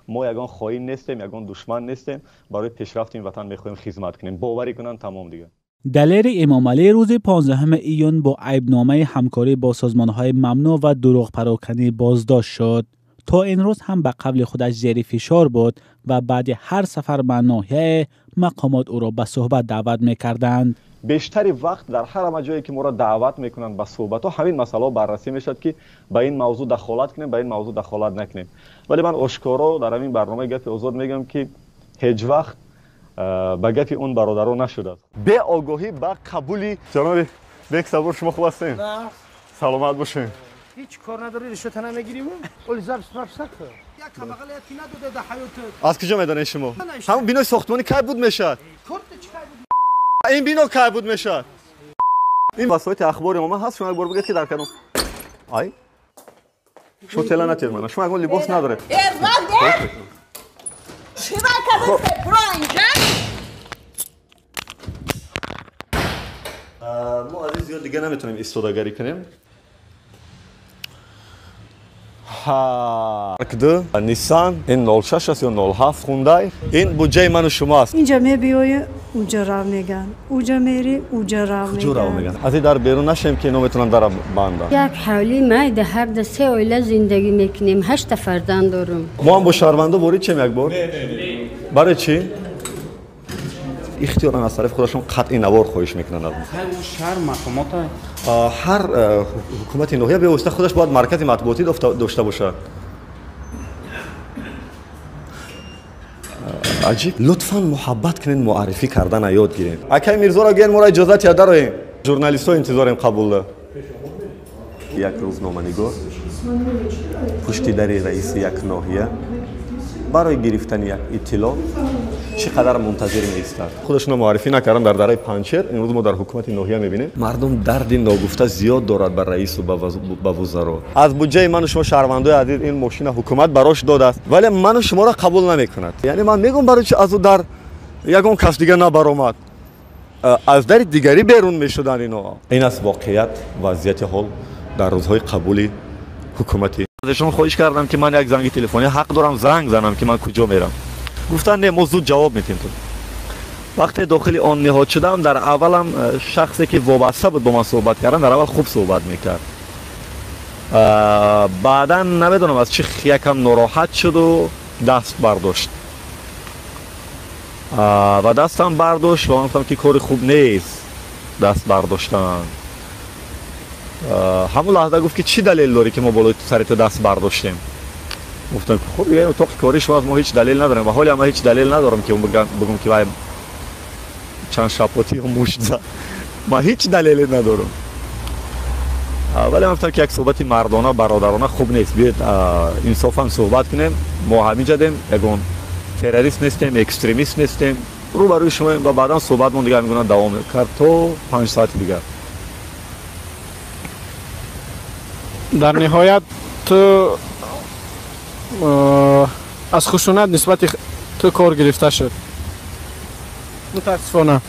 ما یگان خائن نیستیم، یگان دشمن نیستیم، برای پیشرفت این وطن میخوایم خدمت کنیم. باوری کنن تمام دیگه. دلیر امام علی روز 15 ایون با عیبنامه همکاری با سازمان‌های ممنوع و دروغ پراکنی بازداشت شد. تا این روز هم به قبل خودش زیر فشار بود و بعد هر سفر به ناحیه مقامات او را به صحبت دعوت می‌کردند. بیشتری وقت در هر جایی که ما را دعوت میکنند به صحبت ها همین مسئله بررسی میشد که به این موضوع دخالت کنیم، به این موضوع دخالت نکنیم. ولی من آشکارا در این برنامه گپ آزاد میگم که هیچ وقت به گپ اون برادران نشده. به آگاهی به قبولی جناب بیک صبور شما خوب هستین؟ نه سلامت باشین. هیچ کار نداری رشوت نمیگیریم؟ ولی ضرب سکه. یک کمقل یکی نداده در حیاط. از کجا میدونید شما؟ همون بینای ساختمانی کی بود میشد؟ کارت چی بود؟ این بینا کی بود میشد؟ این وسایل اخبار ما هست، شما بگید که در کنم. آی شو تلا نتیر من شما اگه لباس نداره. چی کردی برو اینجا؟ ما از زیاد دیگه نمیتونیم استفاده کنیم. کدو نیسان این 06 است یا 07 خوندای این بودجه من و شماست. اینجا میبیای اونجا را میگن، اونجا میری اونجا را میگن. از این در بیرون نشیم که نمیتونم در بندم. یک حولی ما ده هر ده 3 عائله زندگی میکنیم، 8 فرزند دارم. ما هم با شهروندا برید چه یک بار؟ برای چی؟ اختیارا از طرف خودشون قطعی نوار خواهش میکنن. خیر شهر مقامات هر حکومت ناحیه به واسطه خودش باید مرکز مطبوعاتی داشته باشه. عجیب. لطفاً محبت کنین، معرفی کردن یاد گیرین. اکی میرزا را گیر مورا اجازه یا دارین. ژورنالیست‌ها انتظارم قبول. یک روزنامه‌نگار پشت در رئیس یک ناحیه برای گرفتن یک اطلاع چقدر منتظر می‌ایستد. خودشون معرفی نکردن در درای پنچر. امروز ما در حکومت ناحیه می‌بینیم مردم درد ناگفته زیاد دارد بر رئیس و به وزرا. از بودجه من و شما شهروندای عزیز این ماشین حکومت براش داده است، ولی من و شما را قبول نمی‌کند. یعنی من میگم برای چه از در یگان کس دیگه نبرآمد، از در دیگری بیرون می‌شدن اینا. این است واقعیت وضعیت حال در روزهای قبولی حکومتی. ازشون خواهش کردم که من یک زنگ تلفنی حق دارم زنگ زنم که من کجا میرم. گفتن نه ما زود جواب میدیم. وقتی داخل آن نهاد شدم در اولم شخصی که وابسته بود با من صحبت کردن در اول خوب صحبت میکرد. بعدا نمیدونم از چی یکم ناراحت شد و دست برداشت و دستم برداشت و من گفتم که کار خوب نیست دست برداشتن. همون لحظه گفت که چی دلیل داری که ما بالای سر تو دست برداشتیم؟ گفتم خب دیگه اتاق کاری شما ما هیچ دلیل ندارم و حالی هم هیچ دلیل ندارم که بگم که وای چند شپاتی و مشت زد. ما هیچ دلیلی ندارم. ولی من گفتم که یک صحبت مردانه برادرانه خوب نیست. بیاید انصافا صحبت کنیم. ما همینجا دیم یگان تروریست نیستیم، اکستریمیست نیستیم. رو برای شما و بعدا صحبت مون دیگه میگن دوام کرد تا 5 ساعت دیگه. در نهایت تو از خشونت نسبت تو کار گرفته شد متاسفانه.